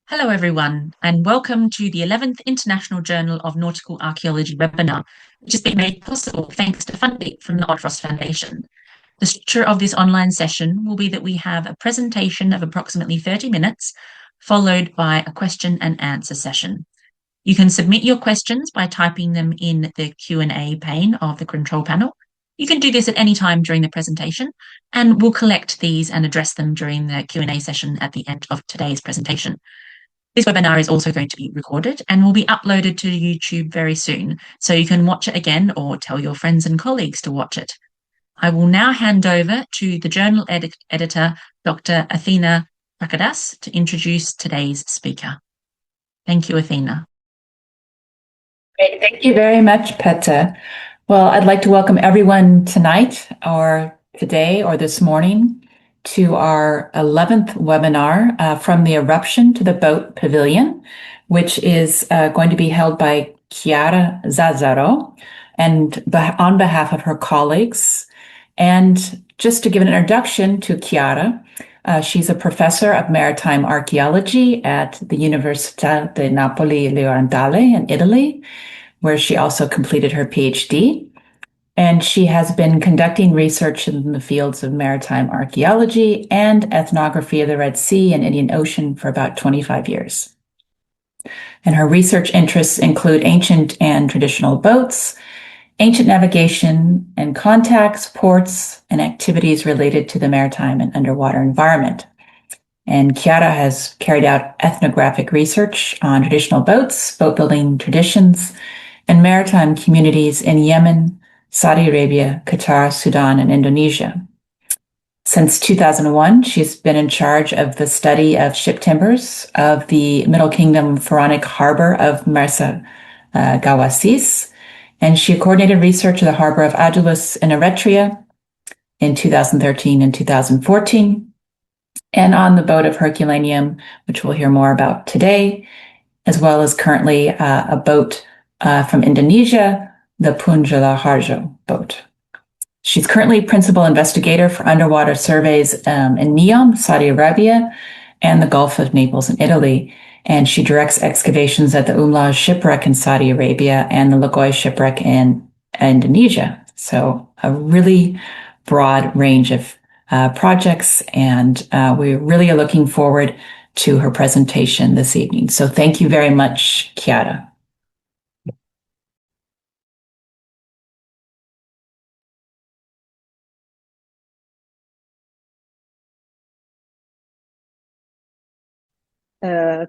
Hello, everyone, and welcome to the 11th International Journal of Nautical Archaeology webinar, which has been made possible thanks to funding from the Otros Foundation. The structure of this online session will be that we have a presentation of approximately 30 minutes, followed by a question and answer session. You can submit your questions by typing them in the Q&A pane of the control panel. You can do this at any time during the presentation, and we'll collect these and address them during the Q&A session at the end of today's presentation. This webinar is also going to be recorded and will be uploaded to YouTube very soon, so you can watch it again or tell your friends and colleagues to watch it. I will now hand over to the journal editor, Dr. Athena Prakadas, to introduce today's speaker. Thank you, Athena. Great. Thank you very much, Peta. Well, I'd like to welcome everyone tonight or today or this morning to our 11th webinar from the eruption to the boat pavilion, which is going to be held by Chiara Zazzaro and on behalf of her colleagues. And just to give an introduction to Chiara, she's a professor of maritime archaeology at the Università di Napoli L'Orientale in Italy, where she also completed her PhD. And she has been conducting research in the fields of maritime archaeology and ethnography of the Red Sea and Indian Ocean for about 25 years. And her research interests include ancient and traditional boats, ancient navigation and contacts, ports, and activities related to the maritime and underwater environment. And Chiara has carried out ethnographic research on traditional boats, boat building traditions, and maritime communities in Yemen, Saudi Arabia, Qatar, Sudan, and Indonesia. Since 2001, she's been in charge of the study of ship timbers of the Middle Kingdom pharaonic harbor of Marsa Gawasis, and she coordinated research of the harbor of Adulis in Eritrea in 2013 and 2014, and on the boat of Herculaneum, which we'll hear more about today, as well as currently a boat from Indonesia, the Punjala Harjo boat. She's currently principal investigator for underwater surveys in Neom, Saudi Arabia, and the Gulf of Naples in Italy. And she directs excavations at the Umla shipwreck in Saudi Arabia and the Lagoi shipwreck in Indonesia. So a really broad range of projects, and we really are looking forward to her presentation this evening. So thank you very much, Chiara.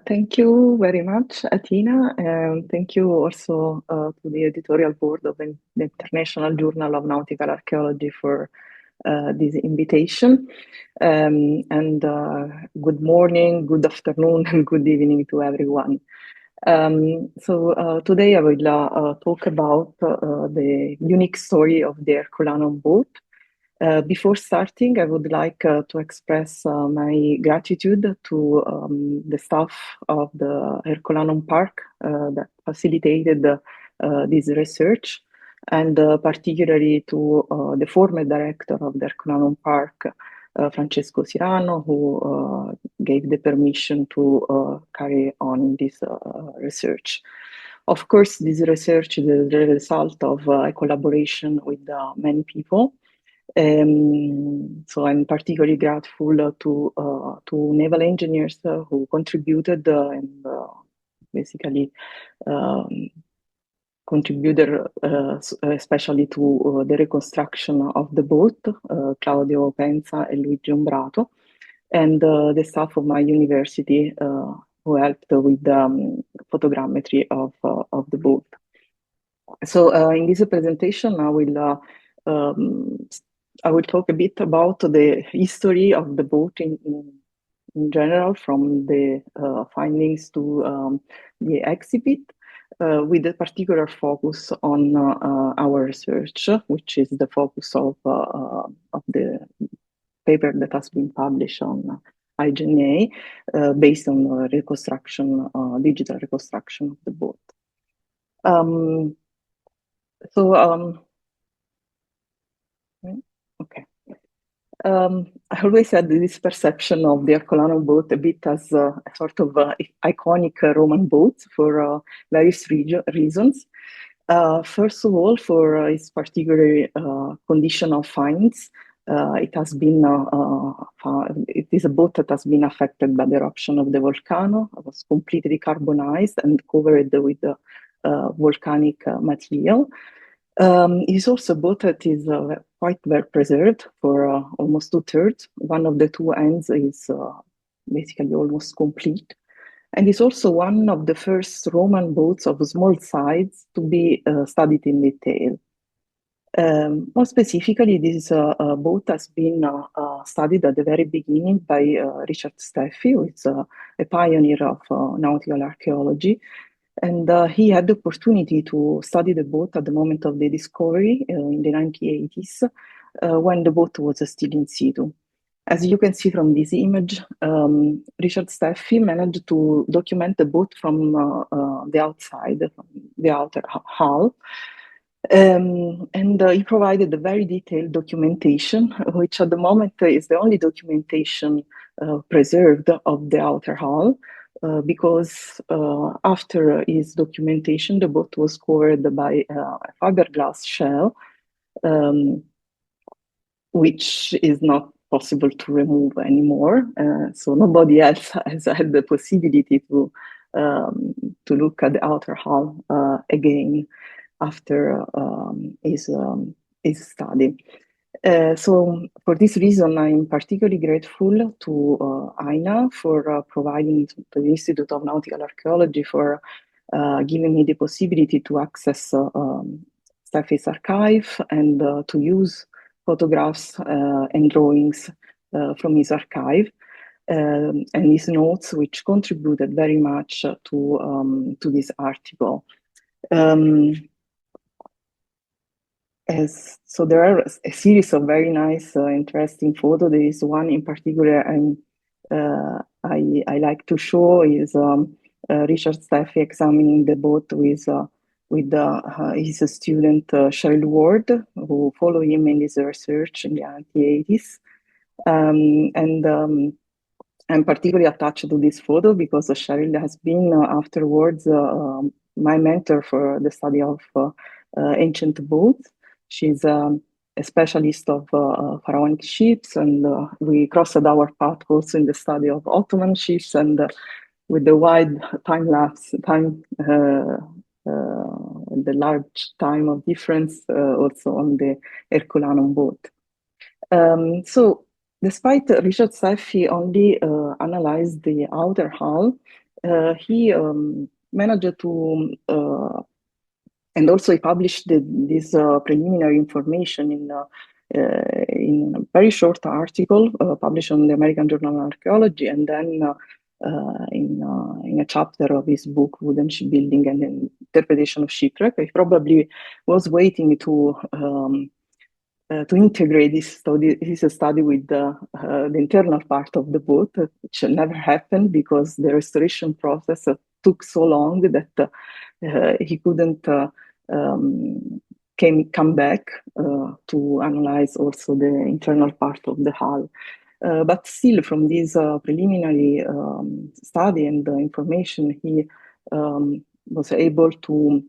Thank you very much, Athena, and thank you also to the editorial board of the International Journal of Nautical Archaeology for this invitation. And good morning, good afternoon, and good evening to everyone. So today I will talk about the unique story of the Herculaneum boat. Before starting, I would like to express my gratitude to the staff of the Herculaneum Park that facilitated this research, and particularly to the former director of the Herculaneum Park, Francesco Sirano, who gave the permission to carry on this research. Of course, this research is the result of a collaboration with many people. So I'm particularly grateful to naval engineers who contributed and basically contributed especially to the reconstruction of the boat, Claudio Penza and Luigi Ombrato, and the staff of my university who helped with the photogrammetry of the boat. So in this presentation, I will talk a bit about the history of the boat in general, from the findings to the exhibit, with a particular focus on our research, which is the focus of the paper that has been published on IJNA, based on reconstruction, digital reconstruction of the boat. Okay. I always had this perception of the Herculaneum boat a bit as a sort of iconic Roman boat for various reasons. First of all, for its particular condition of finds, it is a boat that has been affected by the eruption of the volcano. It was completely carbonized and covered with volcanic material. It is also a boat that is quite well preserved for almost 2/3. One of the two ends is basically almost complete. And it's also one of the first Roman boats of small size to be studied in detail. More specifically, this boat has been studied at the very beginning by Richard Steffy, who is a pioneer of nautical archaeology. And he had the opportunity to study the boat at the moment of the discovery in the 1980s, when the boat was still in situ. As you can see from this image, Richard Steffy managed to document the boat from the outside, from the outer hull. And he provided a very detailed documentation, which at the moment is the only documentation preserved of the outer hull, because after his documentation, the boat was covered by a fiberglass shell, which is not possible to remove anymore. So nobody else has had the possibility to look at the outer hull again after his study. So for this reason, I'm particularly grateful to IJNA for providing the Institute of Nautical Archaeology for giving me the possibility to access Steffy's archive and to use photographs and drawings from his archive and his notes, which contributed very much to this article. So there are a series of very nice, interesting photos. There is one in particular I like to show is Richard Steffy examining the boat with his student Cheryl Ward, who followed him in his research in the 1980s. I'm particularly attached to this photo because Cheryl has been afterwards my mentor for the study of ancient boats. She's a specialist of pharaonic ships, and we crossed our path also in the study of Ottoman ships, and with the wide time lapse, the large time of difference also on the Herculaneum boat. So despite Richard Steffy only analyzed the outer hull, he managed to and also he published this preliminary information in a very short article published on the American Journal of Archaeology, and then in a chapter of his book, Wooden Shipbuilding and Interpretation of Shipwreck. He probably was waiting to integrate his study with the internal part of the boat, which never happened because the restoration process took so long that he couldn't come back to analyze also the internal part of the hull. But still, from this preliminary study and information, he was able to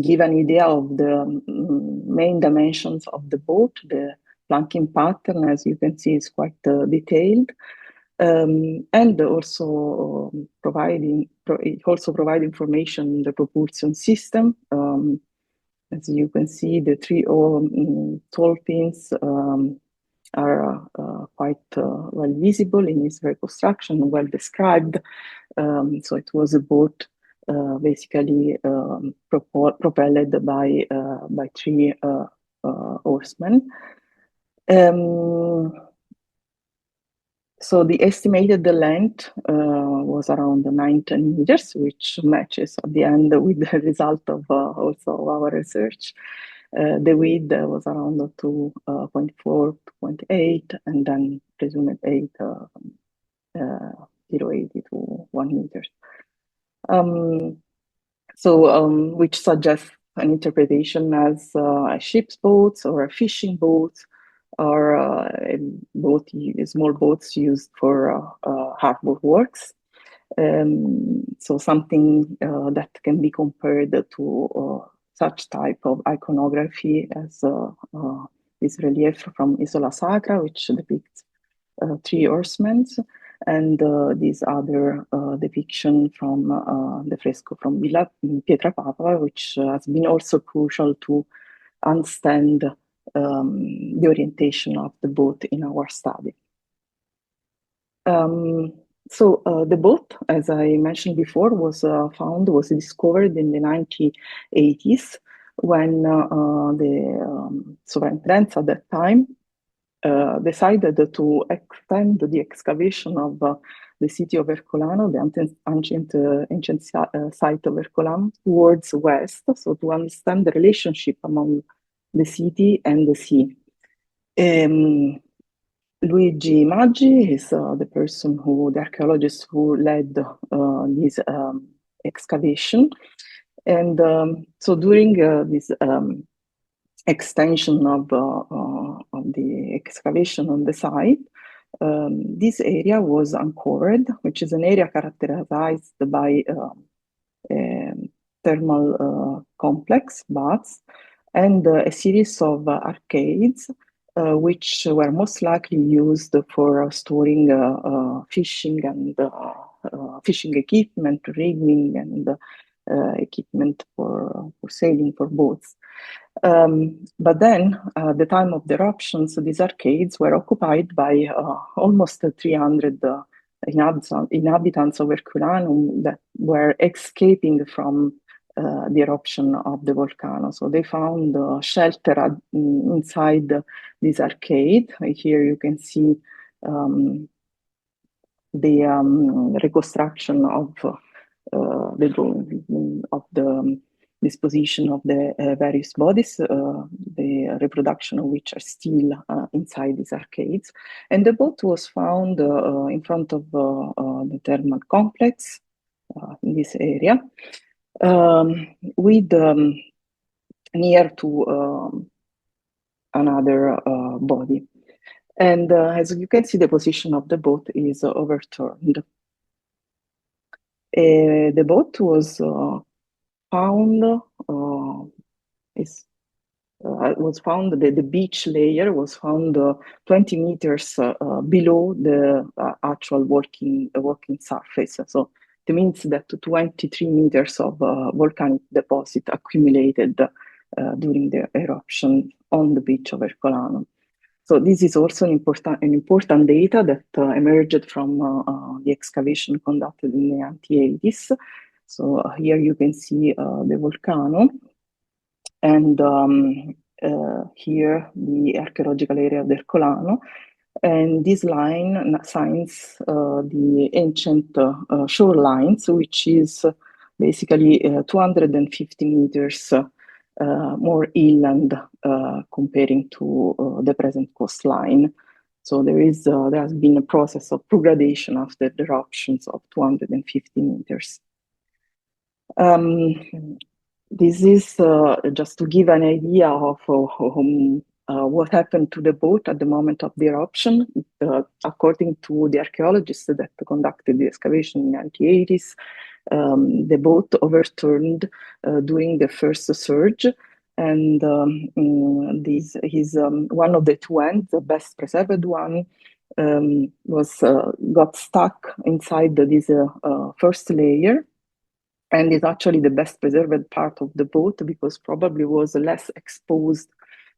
give an idea of the main dimensions of the boat. The planking pattern, as you can see, is quite detailed. And also provide information in the propulsion system. As you can see, the three tall pins are quite well visible in its reconstruction, well described. So it was a boat basically propelled by three oarsmen. So the estimated length was around 19 meters, which matches at the end with the result of also our research. The width was around 2.4, 2.8, and then presumed 0.80 to 1 meter. Which suggests an interpretation as a ship's boat or a fishing boat, are small boats used for harbor works. So something that can be compared to such type of iconography as this relief from Isola Sacra, which depicts 3 horsemen, and this other depiction from the fresco from Villa Pietrapapa, which has been also crucial to understand the orientation of the boat in our study. So the boat, as I mentioned before, was discovered in the 1980s when the Sovrintendenza at that time decided to extend the excavation of the city of Herculano, the ancient site of Herculano, towards west, so to understand the relationship among the city and the sea. Luigi Maggi is the archaeologist who led this excavation. And so during this extension of the excavation on the site, this area was uncovered, which is an area characterized by thermal complex baths and a series of arcades, which were most likely used for storing fishing and fishing equipment, rigging, and equipment for sailing for boats. But then, at the time of the eruptions, these arcades were occupied by almost 300 inhabitants of Herculaneum that were escaping from the eruption of the volcano. So they found shelter inside this arcade. Here you can see the reconstruction of the disposition of the various bodies, the reproduction of which are still inside these arcades. And the boat was found in front of the thermal complex in this area, with near to another body. And as you can see, the position of the boat is overturned. The boat was found, the beach layer was found 20 meters below the actual working surface. So it means that 23 meters of volcanic deposit accumulated during the eruption on the beach of Herculano. So this is also an important data that emerged from the excavation conducted in the 1980s. So here you can see the volcano, and here the archaeological area of Herculano. And this line signs the ancient shorelines, which is basically 250 meters more inland comparing to the present coastline. So there has been a process of progradation after the eruptions of 250 meters. This is just to give an idea of what happened to the boat at the moment of the eruption. According to the archaeologists that conducted the excavation in the 1980s, the boat overturned during the first surge, and one of the two ends, the best preserved one, got stuck inside this first layer, and is actually the best preserved part of the boat because probably was less exposed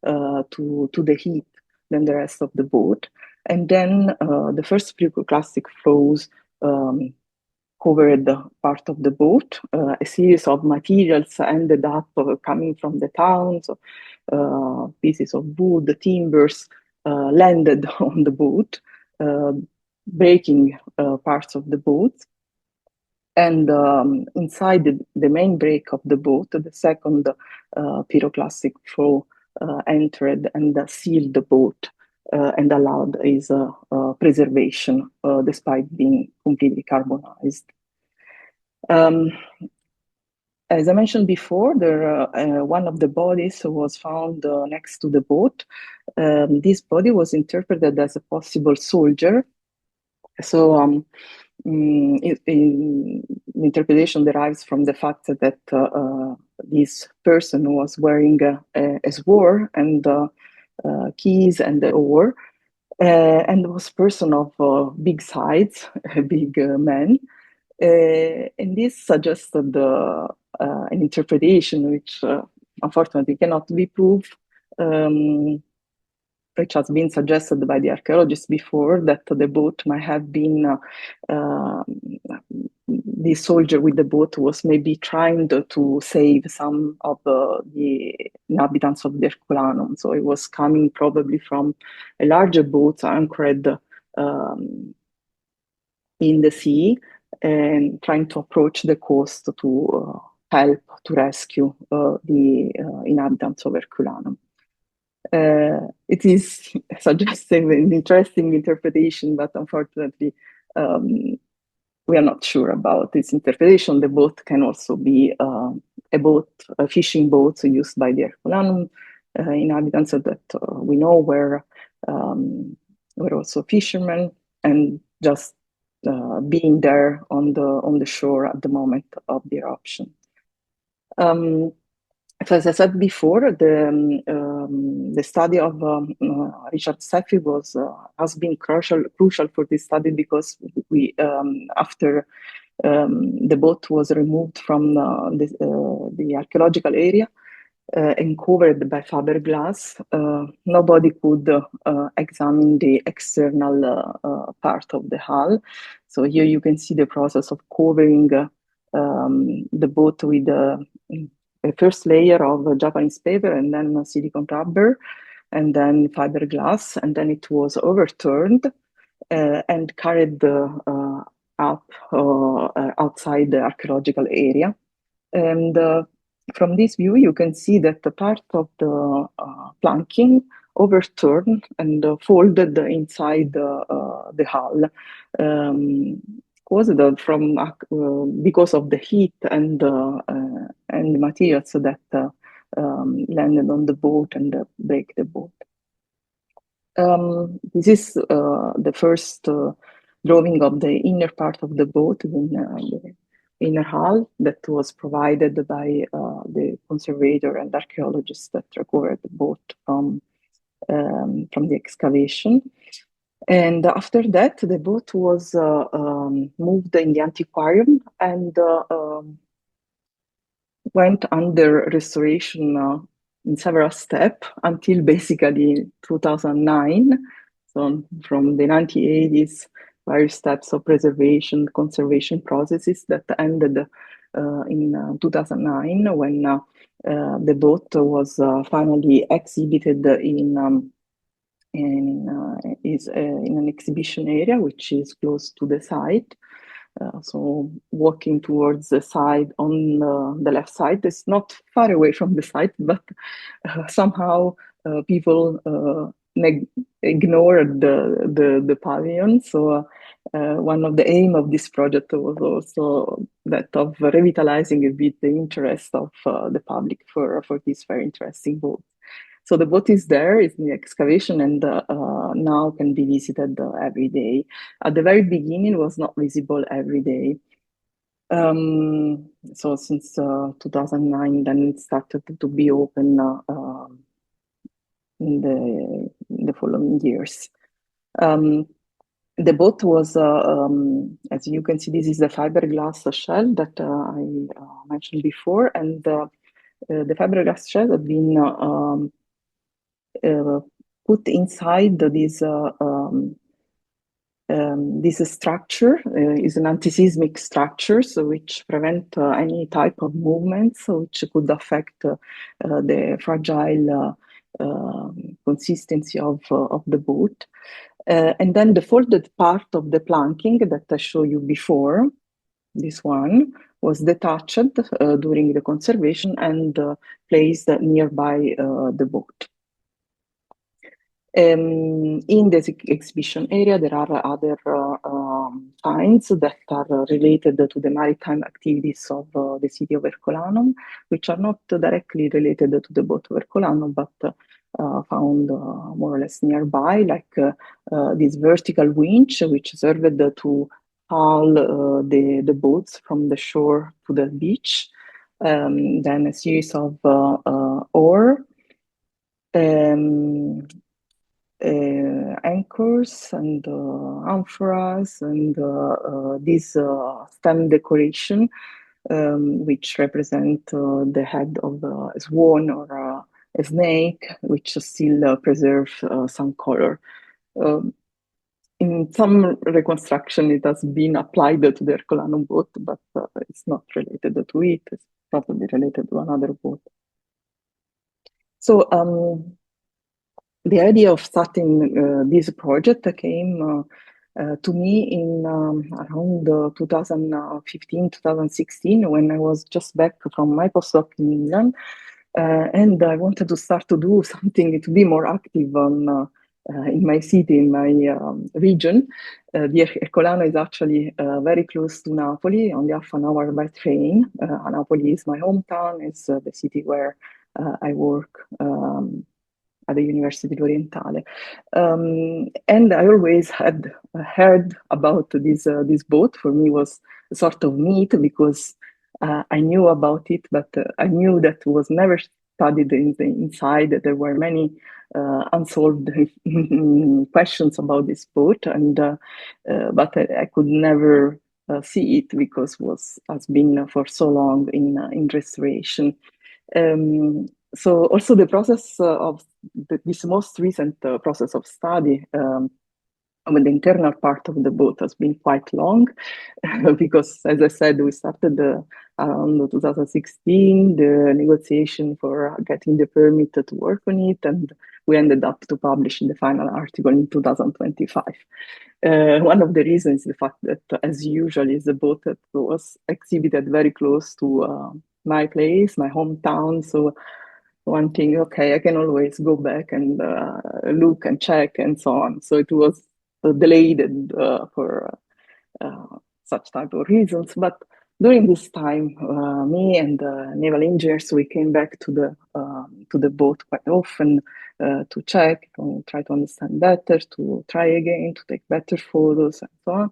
to the heat than the rest of the boat. And then the first pyroclastic flows covered part of the boat. A series of materials ended up coming from the town, so pieces of wood, timbers landed on the boat, breaking parts of the boat. And inside the main break of the boat, the second pyroclastic flow entered and sealed the boat and allowed its preservation despite being completely carbonized. As I mentioned before, one of the bodies was found next to the boat. This body was interpreted as a possible soldier. So the interpretation derives from the fact that this person was wearing a sword and keys and the oar, and was a person of big size, a big man. And this suggested an interpretation which unfortunately cannot be proved, which has been suggested by the archaeologists before, that the boat might have been, the soldier with the boat was maybe trying to save some of the inhabitants of the Herculaneum. So it was coming probably from a larger boat anchored in the sea and trying to approach the coast to help to rescue the inhabitants of Herculaneum. It is suggesting an interesting interpretation, but unfortunately, we are not sure about this interpretation. The boat can also be a fishing boat used by the Herculaneum inhabitants that we know were also fishermen, and just being there on the shore at the moment of the eruption. So as I said before, the study of Richard Steffy has been crucial for this study, because we after the boat was removed from the archaeological area and covered by fiberglass, nobody could examine the external part of the hull. So here you can see the process of covering the boat with a first layer of Japanese paper, and then silicone rubber, and then fiberglass, and then it was overturned and carried up outside the archaeological area. And from this view, you can see that the part of the planking overturned and folded inside the hull. Because of the heat and the materials that landed on the boat and break the boat. This is the first drawing of the inner part of the boat, the inner hull, that was provided by the conservator and archaeologists that recovered the boat from the excavation. And after that, the boat was moved in the antiquarium and went under restoration in several steps until basically 2009. So from the 1980s, various steps of preservation, conservation processes that ended in 2009 when the boat was finally exhibited in an exhibition area, which is close to the site. So walking towards the side on the left side, it's not far away from the site, but somehow people ignored the pavilion. So one of the aim of this project was also that of revitalizing a bit the interest of the public for this very interesting boat. So the boat is there, it's in the excavation, and now can be visited every day. At the very beginning, it was not visible every day. So since 2009, then it started to be open in the following years. The boat was, as you can see, this is the fiberglass shell that I mentioned before, and the fiberglass shell had been put inside this structure. Is an anti-seismic structure, so which prevent any type of movements which could affect the fragile consistency of the boat. And then the folded part of the planking that I showed you before, this one, was detached during the conservation and placed nearby the boat. In this exhibition area, there are other finds that are related to the maritime activities of the city of Herculaneum, which are not directly related to the boat of Herculaneum, but found more or less nearby, like this vertical winch, which served to haul the boats from the shore to the beach. Then a series of oar, anchors and amphoras, and this stem decoration, which represent the head of a swan or a snake, which still preserve some color. In some reconstruction, it has been applied to the Herculaneum boat, but it's not related to it. It's probably related to another boat. So the idea of starting this project came to me in around 2015, 2016, when I was just back from my postdoc in England. And I wanted to start to do something to be more active on in my city, in my region. The Herculaneum is actually very close to Napoli, only half an hour by train. Napoli is my hometown. It's the city where I work at the University L'Orientale. And I always had heard about this boat. For me, was a sort of myth, because I knew about it, but I knew that it was never studied inside. That there were many unsolved questions about this boat, and but I could never see it because has been for so long in restoration. So also the process of this most recent process of study, the internal part of the boat has been quite long, because, as I said, we started around 2016, the negotiation for getting the permit to work on it, and we ended up to publish the final article in 2025. One of the reasons is the fact that, as usual, is the boat that was exhibited very close to my place, my hometown. So one thing, okay, I can always go back and look and check and so on. So it was delayed for such type of reasons. But during this time, me and naval engineers, we came back to the boat quite often to check, to try to understand better, to try again, to take better photos and so on.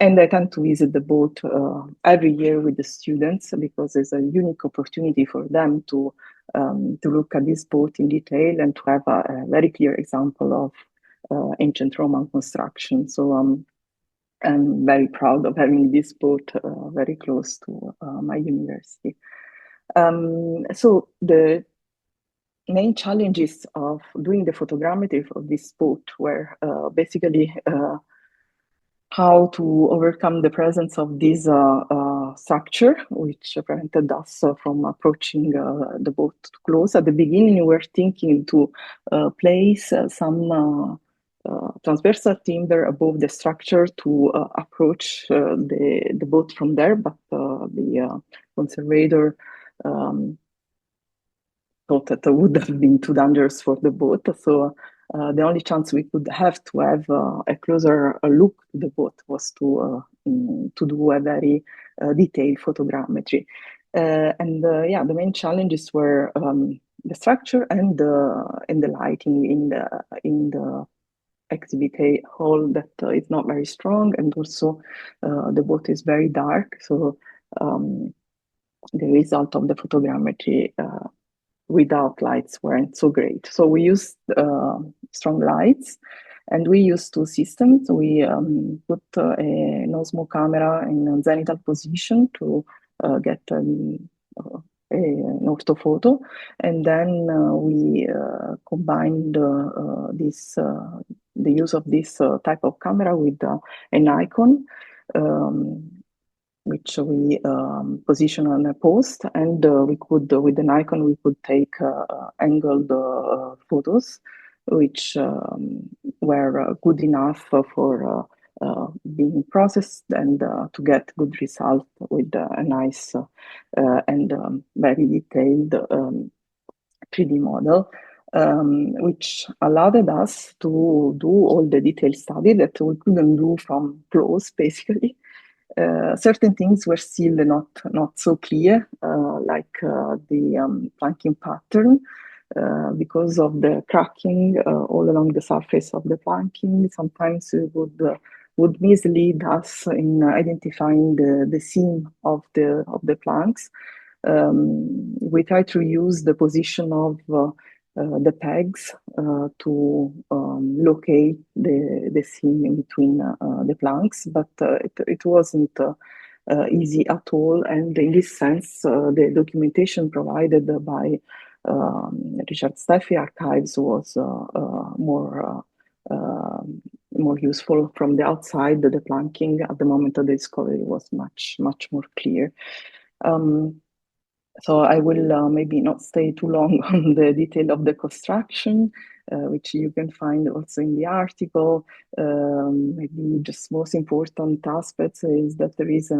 And I tend to visit the boat every year with the students, because it's a unique opportunity for them to look at this boat in detail and to have a very clear example of ancient Roman construction. So I'm very proud of having this boat very close to my university. So the main challenges of doing the photogrammetry of this boat were basically how to overcome the presence of this structure, which prevented us from approaching the boat too close. At the beginning, we were thinking to place some transversal timber above the structure to approach the boat from there, but the conservator thought that it would have been too dangerous for the boat. So the only chance we could have to have a closer look to the boat was to do a very detailed photogrammetry. And the main challenges were the structure and the lighting in the exhibit hall that is not very strong, and also the boat is very dark. So the result of the photogrammetry without lights weren't so great. So we used strong lights, and we used two systems. We put an Osmo camera in a zenithal position to get an orthophoto, and then we combined the use of this type of camera with an icon, which we position on a post, and we could, with an icon, we could take angled photos, which were good enough for being processed and to get good result with a nice and very detailed 3D model. which allowed us to do all the detailed study that we couldn't do from close, basically. Certain things were still not so clear, like the planking pattern, because of the cracking all along the surface of the planking. Sometimes it would mislead us in identifying the seam of the planks. We try to use the position of the pegs to locate the seam in between the planks, but it wasn't easy at all. And in this sense, the documentation provided by Richard Steffy archives was more useful. From the outside. The planking at the moment of the discovery was much more clear. So I will maybe not stay too long on the detail of the construction, which you can find also in the article. Maybe just most important aspects is that there is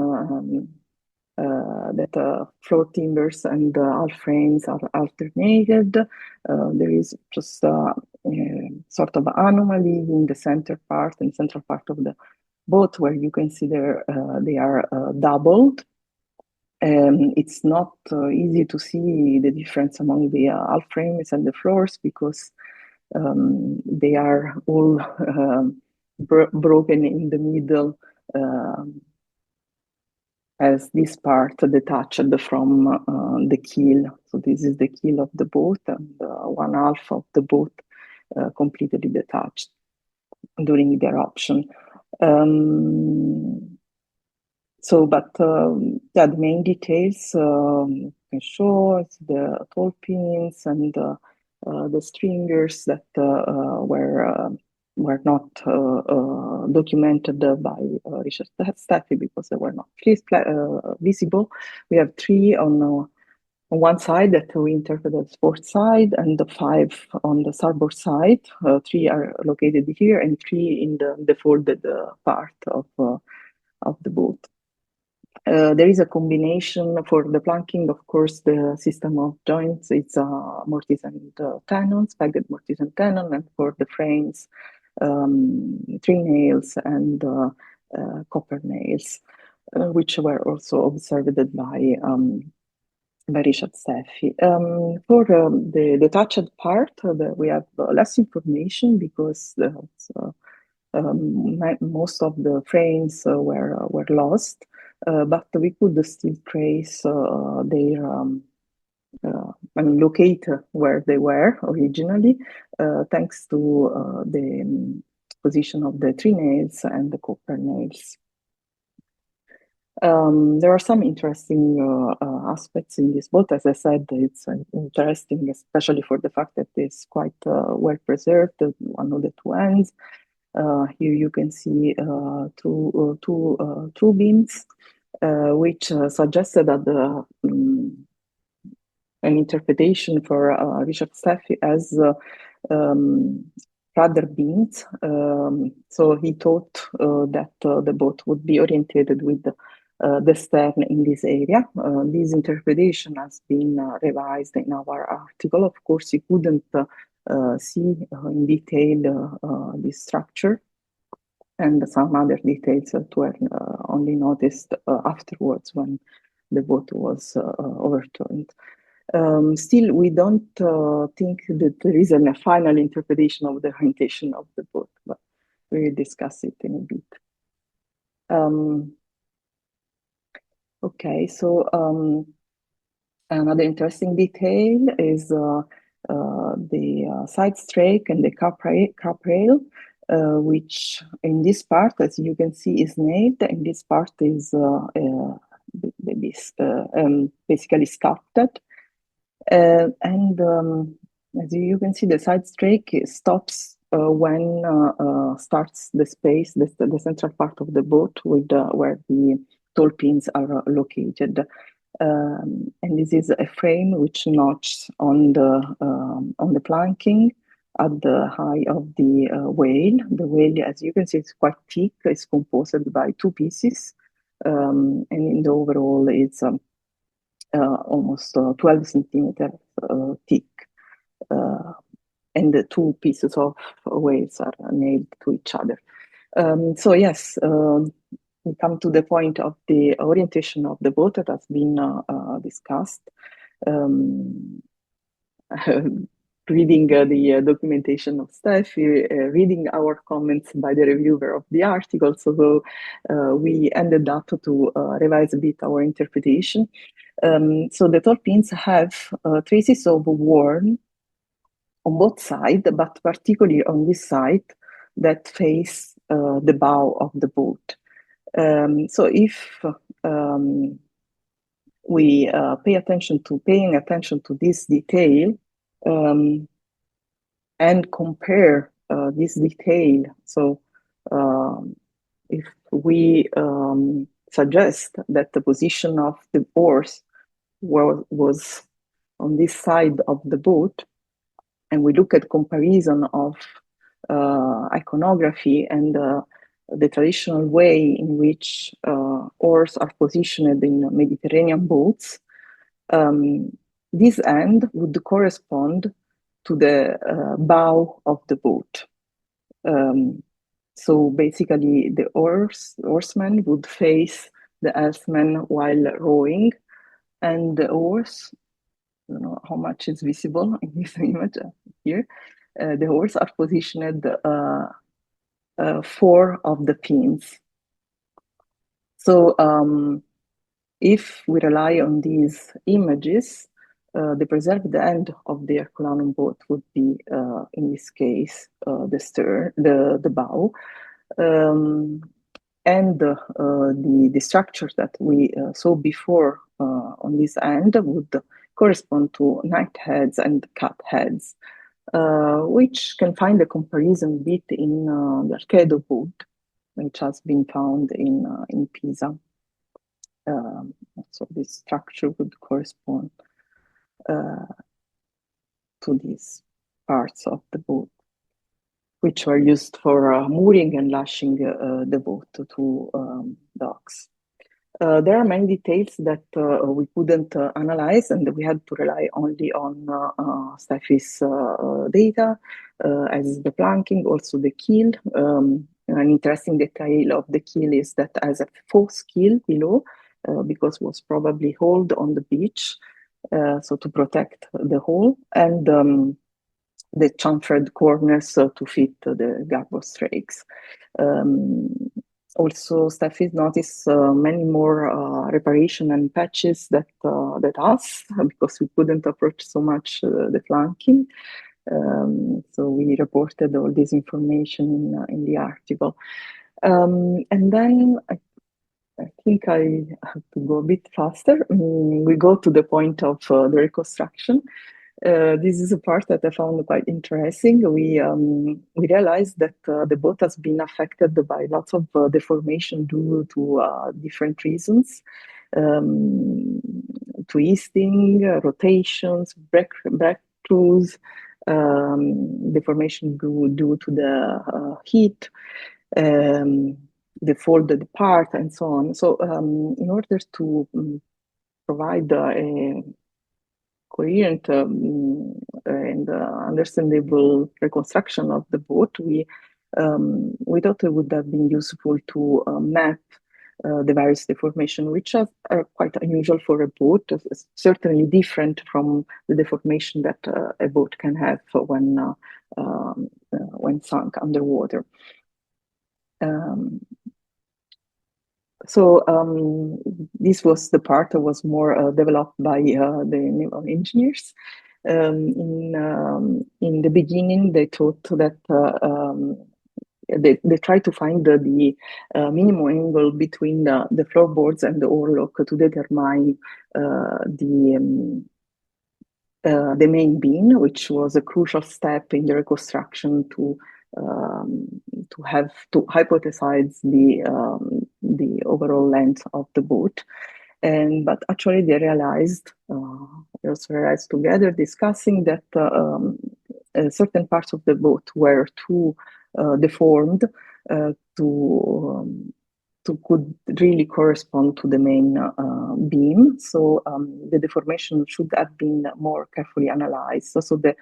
that floor timbers and hull frames are alternated. There is just sort of anomaly in the central part of the boat, where you consider they are doubled. It's not easy to see the difference among the hull frames and the floors, because they are all broken in the middle, as this part detached from the keel. So this is the keel of the boat, and one half of the boat completely detached during the eruption. Yeah, the main details can show is the tall pins and the stringers that were not documented by Richard Steffy, because they were not visible. We have 3 on one side that we interpreted as port side, and 5 on the starboard side. 3 are located here, and 3 in the folded part of the boat. There is a combination for the planking, of course. The system of joints, it's mortise and tenons, pegged mortise and tenon, and for the frames, 3 nails and copper nails, which were also observed by Richard Steffy. For the detached part, we have less information, because most of the frames were lost, but we could still trace their locate where they were originally, thanks to the position of the 3 nails and the copper nails. There are some interesting aspects in this boat. As I said, it's interesting, especially for the fact that it's quite well preserved, one of the 2 ends. Here you can see 2 beams, which suggested that an interpretation for Richard Steffy as rudder beams. So he thought that the boat would be orientated with the stern in this area. This interpretation has been revised in our article. Of course, you couldn't see in detail this structure, and some other details that were only noticed afterwards, when the boat was overturned. Still, we don't think that there is a final interpretation of the orientation of the boat, but we will discuss it in a bit. Okay, so another interesting detail is the side strake and the cap rail, which in this part, as you can see, is nailed, and this part is basically sculpted. And as you can see, the side strake stops when starts the space, the central part of the boat, with where the tall pins are located. And this is a frame which notches on the planking at the height of the whale. The whale, as you can see, is quite thick. It's composed by 2 pieces, and in the overall, it's almost 12 centimeters thick. and the two pieces of whales are nailed to each other. So yes, we come to the point of the orientation of the boat that has been discussed. Reading the documentation of Steffy, reading our comments by the reviewer of the article. So we ended up to revise a bit our interpretation. So the tall pins have traces of worn on both sides, but particularly on this side that face the bow of the boat. So if we paying attention to this detail and compare this detail, so if we suggest that the position of the oars was on this side of the boat, and we look at comparison of iconography and the traditional way in which oars are positioned in Mediterranean boats, this end would correspond to the bow of the boat. So basically, the oarsman would face the helmsman while rowing, and the oars, I don't know how much is visible in this image here, the oars are positioned four of the pins. So if we rely on these images, the preserved end of the Herculaneum boat would be, in this case, the stern, the bow, and the structure that we saw before on this end would correspond to knight heads and cat heads, which can find a comparison bit in the Archedo boat, which has been found in Pisa. So this structure would correspond to these parts of the boat, which were used for mooring and lashing the boat to docks. There are many details that we couldn't analyze, and we had to rely only on Steffy's data, as the planking, also the keel. An interesting detail of the keel is that as a false keel below, because it was probably hauled on the beach, so to protect the hull, and the chamfered corners to fit the garboard strakes. Also, Steffy noticed many more reparation and patches that us, because we couldn't approach so much the flanking. So we reported all this information in the article. And then I think I have to go a bit faster. We go to the point of the reconstruction. This is a part that I found quite interesting. We realized that the boat has been affected by lots of deformation due to different reasons. Twisting, rotations, breakthroughs, deformation due to the heat, the folded part, and so on. So in order to provide a coherent and understandable reconstruction of the boat, we thought it would have been useful to map the various deformation, which are quite unusual for a boat, certainly different from the deformation that a boat can have when sunk underwater. So this was the part that was more developed by the naval engineers. In the beginning, they thought that they tried to find the minimum angle between the floorboards and the oarlock to determine the main beam, which was a crucial step in the reconstruction to have to hypothesize the overall length of the boat. But actually they also realized together, discussing that certain parts of the boat were too deformed to could really correspond to the main beam. So the deformation should have been more carefully analyzed. So the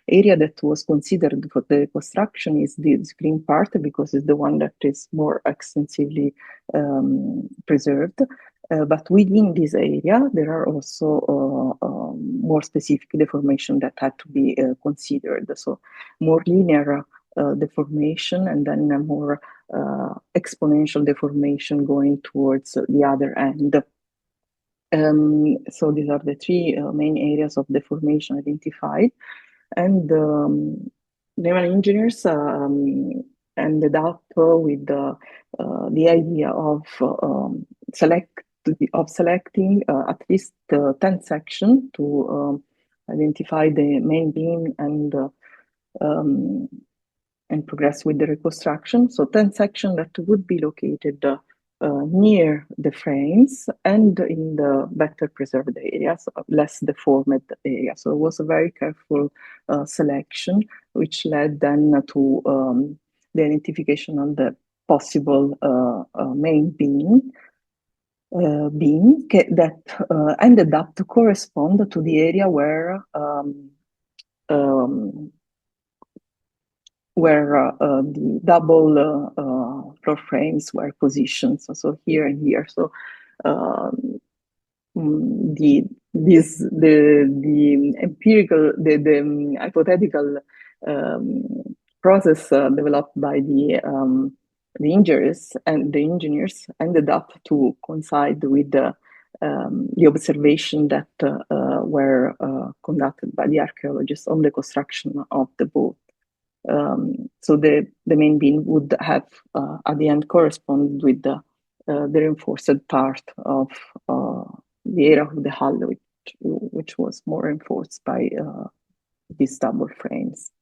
area that was considered for the construction is this green part, because it's the one that is more extensively preserved. But within this area, there are also more specific deformation that had to be considered. So more linear deformation, and then a more exponential deformation going towards the other end. So these are the three main areas of deformation identified. And naval engineers ended up with the idea of selecting at least 10 sections to identify the main beam and progress with the reconstruction. So 10 sections that would be located near the frames and in the better preserved areas, less deformed areas. So it was a very careful selection, which led then to the identification of the possible main beam that ended up to correspond to the area where the double floor frames were positioned, so here and here. So the empirical, the hypothetical process developed by the engineers ended up to coincide with the observation that were conducted by the archaeologists on the construction of the boat. So the main beam would have at the end correspond with the reinforced part of the area of the hull, which was more reinforced by these double frames.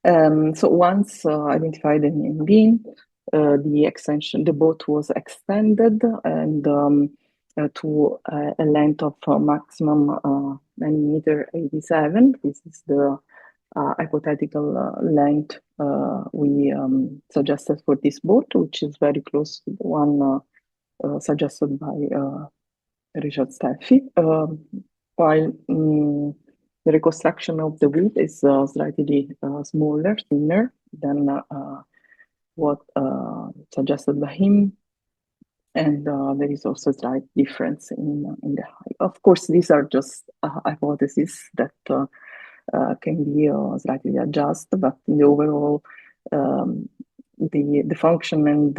So once identified the main beam, the boat was extended and to a length of maximum 9 meter 87. This is the hypothetical length we suggested for this boat, which is very close to the one suggested by Richard Steffy, while the reconstruction of the wood is slightly smaller, thinner than what suggested by him, and there is also a slight difference in the height. Of course, these are just hypotheses that can be slightly adjusted, but in the overall, the function and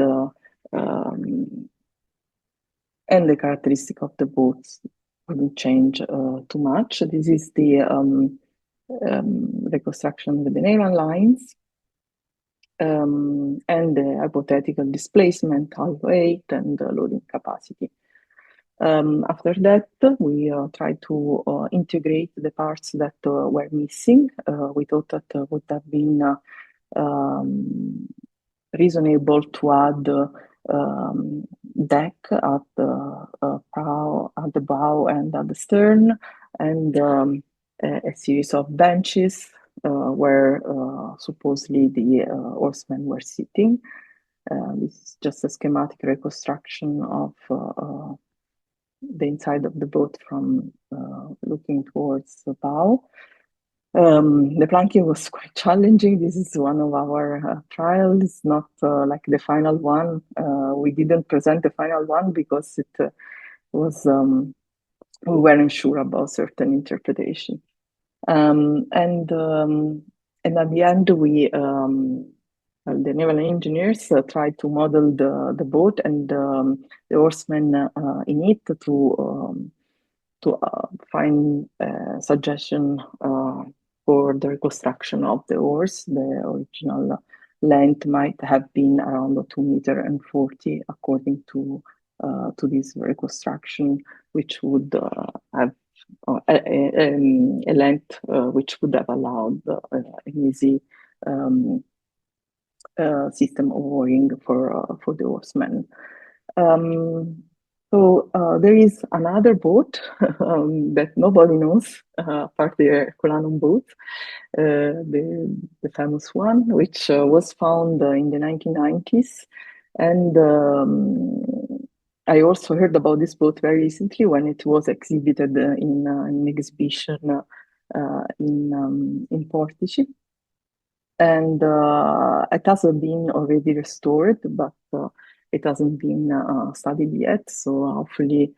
the characteristic of the boats wouldn't change too much. This is the reconstruction with the naval lines and the hypothetical displacement, hull weight, and loading capacity. After that, we tried to integrate the parts that were missing. We thought that would have been reasonable to add deck at the bow and at the stern, and a series of benches where supposedly the oarsmen were sitting. This is just a schematic reconstruction of the inside of the boat from looking towards the bow. The planking was quite challenging. This is one of our trials, not like the final one. We didn't present the final one because it was we weren't sure about certain interpretation. And at the end, we the naval engineers tried to model the boat and the oarsmen in it to find a suggestion for the reconstruction of the oars. The original length might have been around 2 meter and 40, according to this reconstruction, which would have a length which would have allowed an easy system of mooring for the oarsmen. So there is another boat that nobody knows, apart the Herculaneum boat, the famous one, which was found in the 1990s And I also heard about this boat very recently when it was exhibited in an exhibition in Portici. And it hasn't been already restored, but it hasn't been studied yet. So hopefully,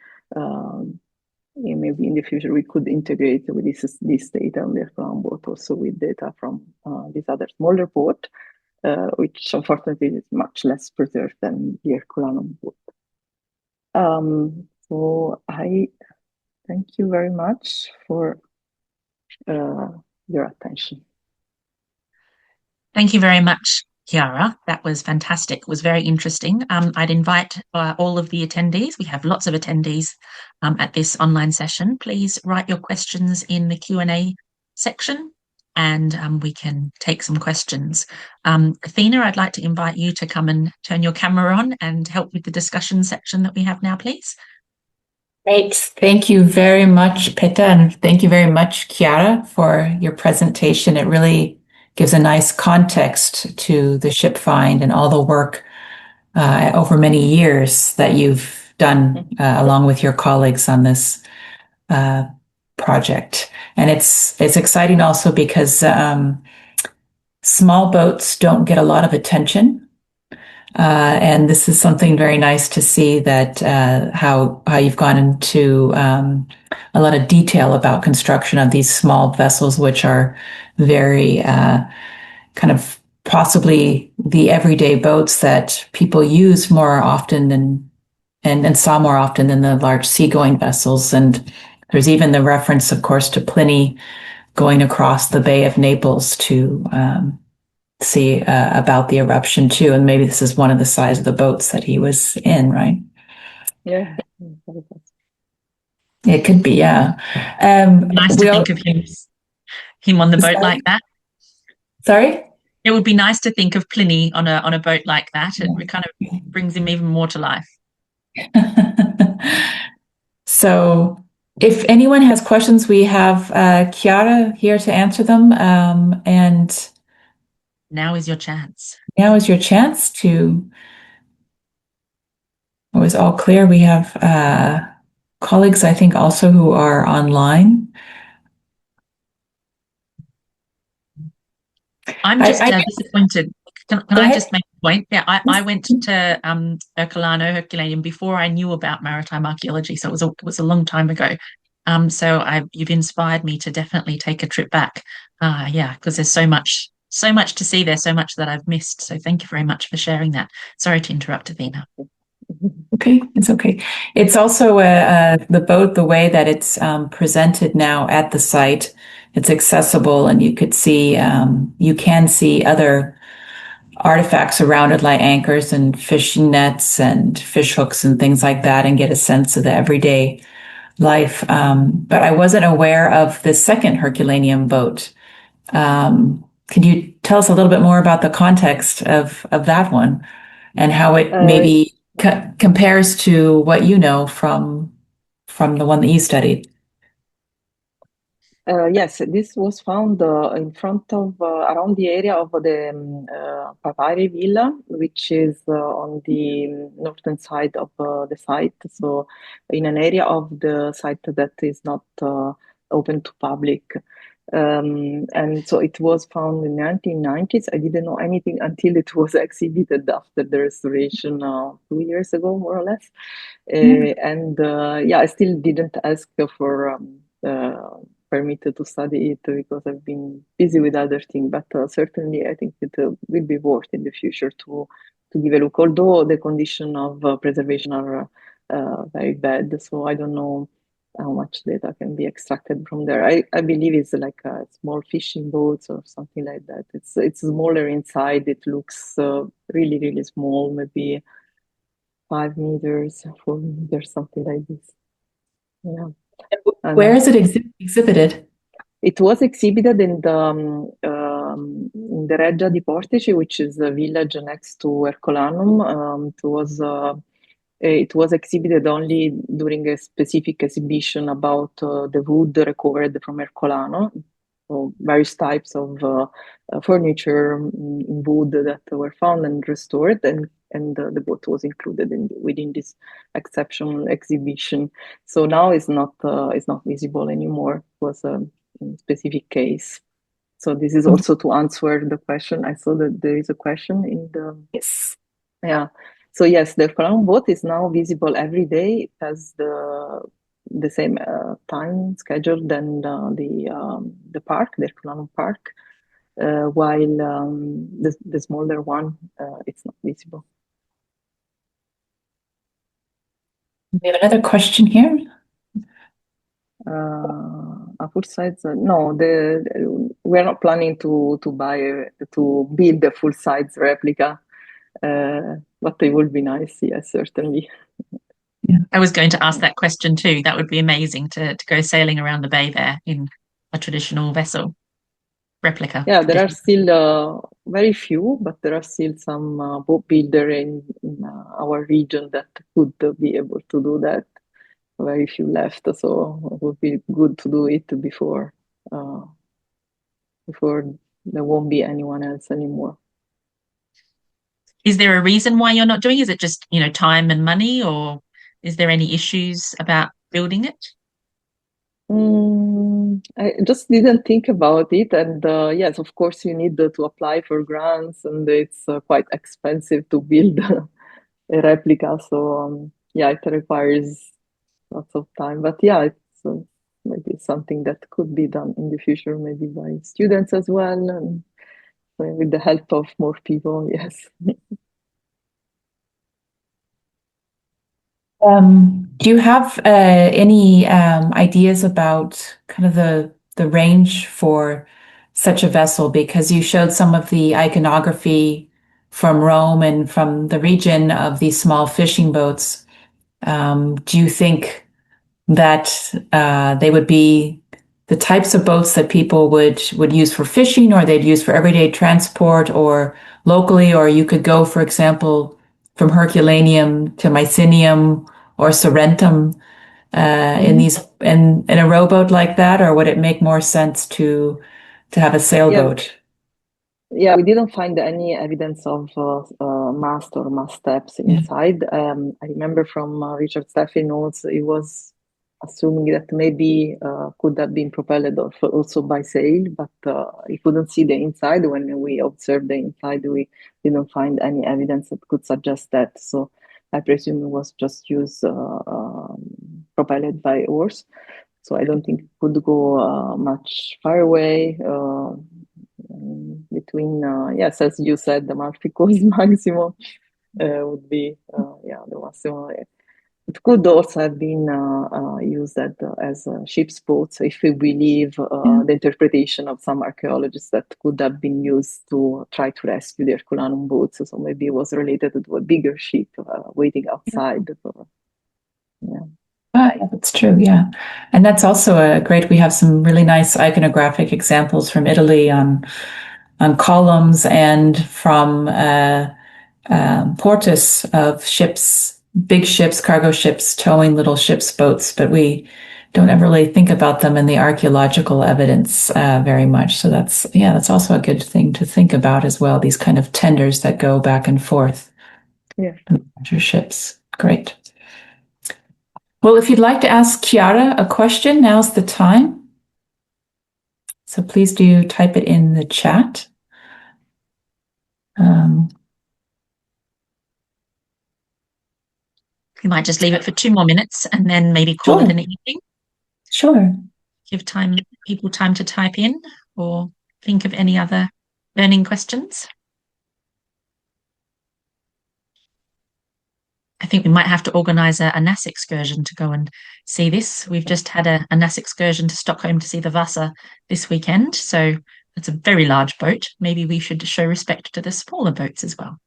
maybe in the future we could integrate with this data on the Herculaneum boat also with data from this other smaller boat, which unfortunately is much less preserved than the Herculaneum boat. So I thank you very much for your attention. Thank you very much, Chiara. That was fantastic. It was very interesting. I'd invite all of the attendees. We have lots of attendees at this online session. Please write your questions in the Q&A section and we can take some questions. Athena, I'd like to invite you to come and turn your camera on and help with the discussion section that we have now, please. Great. Thank you very much, Peta, and thank you very much, Chiara, for your presentation. It really gives a nice context to the ship find and all the work over many years that you've done along with your colleagues on this project. And it's exciting also because small boats don't get a lot of attention. And this is something very nice to see that how you've gone into a lot of detail about construction of these small vessels, which are very kind of possibly the everyday boats that people use more often than and saw more often than the large seagoing vessels. And there's even the reference, of course, to Pliny going across the Bay of Naples to see about the eruption too, and maybe this is one of the size of the boats that he was in, right? Yeah. It could be, yeah. Nice to think of him on the boat like that. Sorry? It would be nice to think of Pliny on a boat like that. It kind of brings him even more to life. So if anyone has questions, we have Chiara here to answer them, and now is your chance. Now is your chance to. It was all clear. We have colleagues, I think, also who are online. I'm just disappointed. Can I just make a point? Yeah, I went to Herculaneum before I knew about maritime archaeology, so it was a long time ago. So you've inspired me to definitely take a trip back. Yeah, because there's so much to see there, so much that I've missed. So thank you very much for sharing that. Sorry to interrupt, Athena. Okay, it's okay. It's also the boat, the way that it's presented now at the site. It's accessible, and you can see other artifacts around it, like anchors and fishing nets and fish hooks and things like that, and get a sense of the everyday life. But I wasn't aware of the second Herculaneum boat. Can you tell us a little bit more about the context of that one and how it maybe compares to what you know from the one that you studied? Yes, this was found in front of around the area of the Papari Villa, which is on the northern side of the site. So, in an area of the site that is not open to public. And so it was found in the 1990s. I didn't know anything until it was exhibited after the restoration 2 years ago, more or less. And I still didn't ask for permitted to study it because I've been busy with other things. But certainly, I think it will be worth in the future to give a look. Although the condition of preservation are very bad, so I don't know how much data can be extracted from there. I believe it's like a small fishing boats or something like that. It's smaller inside. It looks really, really small, maybe 5 meters, 4 meters, something like this. Yeah. Where is it exhibited? It was exhibited in the Reggia di Portici, which is a village next to Herculaneum. It was exhibited only during a specific exhibition about the wood recovered from Herculaneum. various types of furniture in wood that were found and restored, and the boat was included within this exceptional exhibition. So now it's not visible anymore. It was a specific case. So this is also to answer the question. I saw that there is a question in the... Yes. Yeah. So yes, the Herculaneum boat is now visible every day. It has the same time schedule than the park, the Herculaneum Park, while the smaller one, it's not visible. We have another question here. A full size? No, we're not planning to build a full size replica, but it would be nice. Yes, certainly. Yeah. I was going to ask that question too. That would be amazing to go sailing around the bay there in a traditional vessel replica. Yeah, there are still very few, but there are still some boat builder in our region that could be able to do that. Very few left, so it would be good to do it before there won't be anyone else anymore. Is there a reason why you're not doing it? Is it just, time and money, or is there any issues about building it? I just didn't think about it, and yes, of course, you need to apply for grants, and it's quite expensive to build a replica. So yeah, it requires lots of time. But yeah, it's maybe something that could be done in the future, maybe by students as well, and with the help of more people. Yes. Do you have any ideas about kind of the range for such a vessel? Because you showed some of the iconography from Rome and from the region of these small fishing boats. Do you think that they would be the types of boats that people would use for fishing, or they'd use for everyday transport, or locally, or you could go, for example, from Herculaneum to Mycenium or Sorrentum in a rowboat like that, or would it make more sense to have a sailboat? Yeah, we didn't find any evidence of mast or mast steps inside. I remember from Richard Steffy notes, he was assuming that maybe could have been propelled also by sail, but he couldn't see the inside. When we observed the inside, we didn't find any evidence that could suggest that. So I presume it was just used propelled by oars. So I don't think it could go much far away. Between yes, as you said, the Amalfico's maximum would be the maximum. It could also have been used as ship's boats, if we believe the interpretation of some archaeologists, that could have been used to try to rescue the Herculaneum boats. So maybe it was related to a bigger ship waiting outside. Yeah, that's true. Yeah. And that's also we have some really nice iconographic examples from Italy on columns, and from portus of ships, big ships, cargo ships towing little ships' boats, but we don't ever really think about them in the archaeological evidence very much. So that's also a good thing to think about as well, these kind of tenders that go back and forth. Yeah. Larger ships. Great. Well, if you'd like to ask Chiara a question, now's the time. So please do type it in the chat. We might just leave it for 2 more minutes and then maybe call it an evening. Sure. Give people time to type in or think of any other burning questions. I think we might have to organise a NAS excursion to go and see this. We've just had a NAS excursion to Stockholm to see the Vasa this weekend. So it's a very large boat. Maybe we should show respect to the smaller boats as well.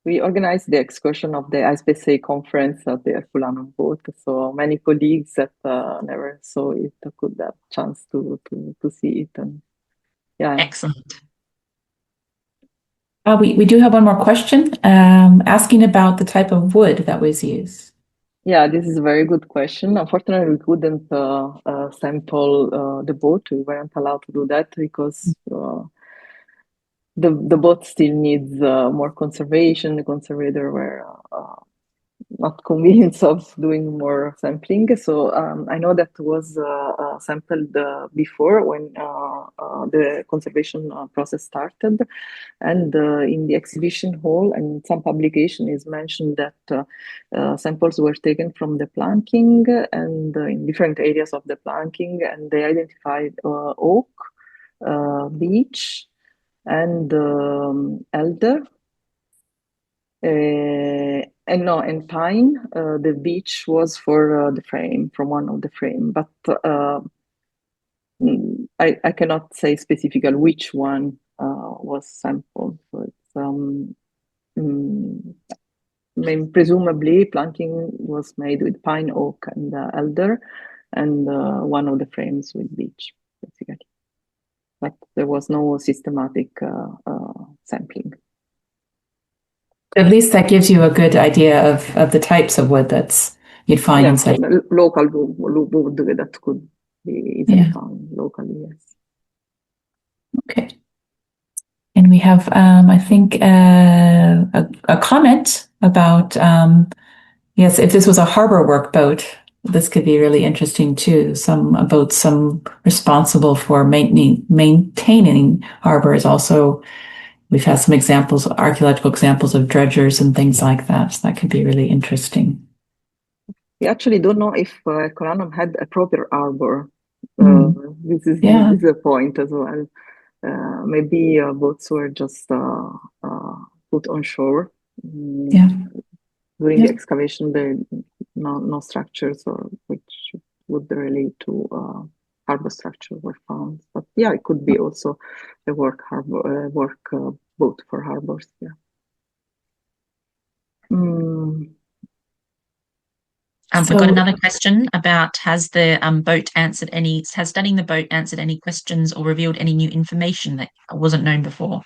We organized the excursion of the ISPSA conference at the Herculaneum boat. So many colleagues that never saw it could have a chance to see it. And yeah. Excellent. We do have one more question asking about the type of wood that was used. Yeah, this is a very good question. Unfortunately, we couldn't sample the boat. We weren't allowed to do that because the boat still needs more conservation. The conservator were not convinced of doing more sampling. So I know that was sampled before when the conservation process started. And in the exhibition hall and some publication is mentioned that samples were taken from the planking and in different areas of the planking, and they identified oak, beech, and elder. And pine. The beech was for the frame, from one of the frame, but I cannot say specifically which one was sampled. So it's presumably planking was made with pine, oak, and elder, and one of the frames with beech, basically. But there was no systematic sampling. At least that gives you a good idea of the types of wood that's you'd find inside. Local wood that could be easily found locally, yes. Okay. And we have, I think, a comment about, yes, if this was a harbor work boat, this could be really interesting too. Some responsible for maintaining harbors. Also, we've had some examples, archaeological examples of dredgers and things like that. So that could be really interesting. We actually don't know if Herculaneum had a proper harbor. This is a point as well. Maybe boats were just put on shore. During the excavation, there no structures or which would relate to harbor structure were found. But yeah, it could be also a work boat for harbors. Yeah. We've got another question about has studying the boat answered any questions or revealed any new information that wasn't known before?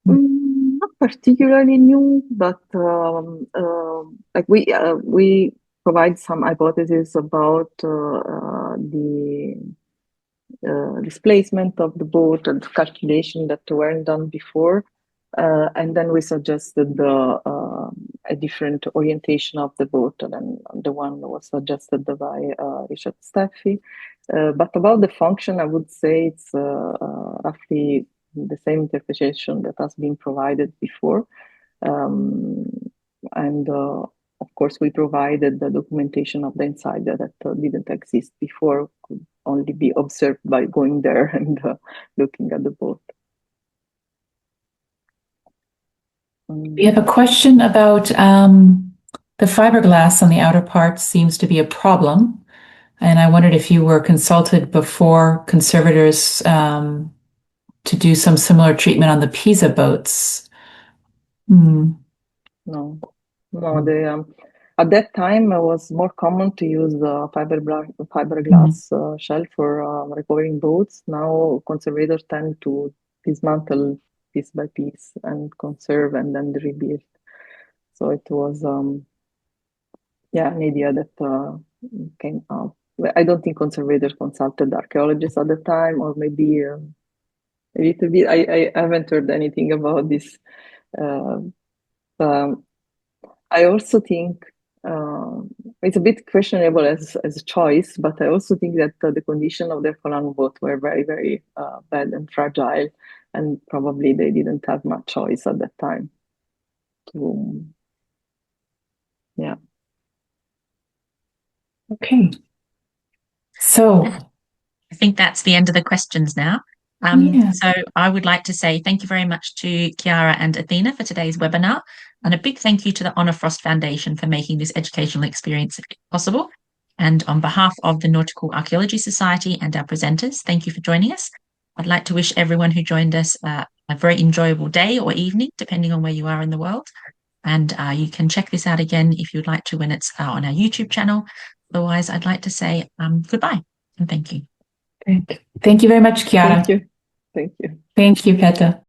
Not particularly new, but like we provide some hypotheses about the displacement of the boat and calculation that weren't done before. And then we suggested a different orientation of the boat, and the one was suggested by Richard Steffy. But about the function, I would say it's roughly the same interpretation that has been provided before. And of course, we provided the documentation of the inside that didn't exist before, could only be observed by going there and looking at the boat. We have a question about the fiberglass on the outer part seems to be a problem. And I wondered if you were consulted before conservators to do some similar treatment on the Pisa boats. No. At that time, it was more common to use fiberglass shell for recovering boats. Now, conservators tend to dismantle piece by piece and conserve and then rebuild. So it was, an idea that came out. I don't think conservators consulted archaeologists at the time, or maybe a little bit. I haven't heard anything about this. I also think it's a bit questionable as a choice, but I also think that the condition of the Herculaneum boat were very, very bad and fragile, and probably they didn't have much choice at that time. Yeah. Okay. So I think that's the end of the questions now. So I would like to say thank you very much to Chiara and Athena for today's webinar, and a big thank you to the Honor Frost Foundation for making this educational experience possible. And on behalf of the Nautical Archaeology Society and our presenters, thank you for joining us. I'd like to wish everyone who joined us a very enjoyable day or evening, depending on where you are in the world. And you can check this out again if you'd like to when it's on our YouTube channel. Otherwise, I'd like to say goodbye and thank you. Thank you very much, Chiara. Thank you. Thank you. Thank you, Peta.